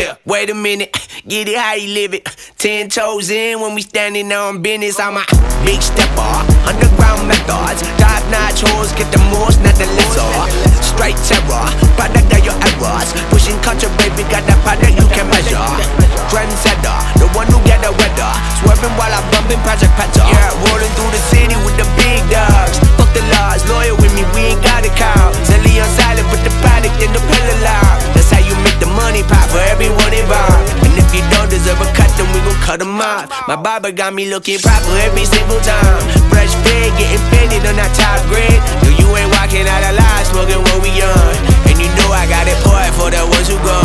Yeah, wait a minute, get it how you live it. 10 toes in when we standing on business. I'm a big stepper, underground methods. Top-notch hoes, get the most, not the lesser. Straight terror, product of your errors. Pushing culture, baby, got that product you can measure. Trendsetter, the one who get the weather. Swerving while I'm bumping Project Petter. Yeah, rolling through the city with the big dogs. Fuck the laws, loyal with me, we ain't got a cow. Zelly on silent, put the product in the pillar loud. That's how you make the money pop for everyone involved. And if you don't deserve a cut, then we gon' cut them off. My barber got me looking proper every single time. Fresh pig, getting fitted on that top grade. No, you ain't walking out alive, smoking what we on. And you know I got it poured for the ones who go.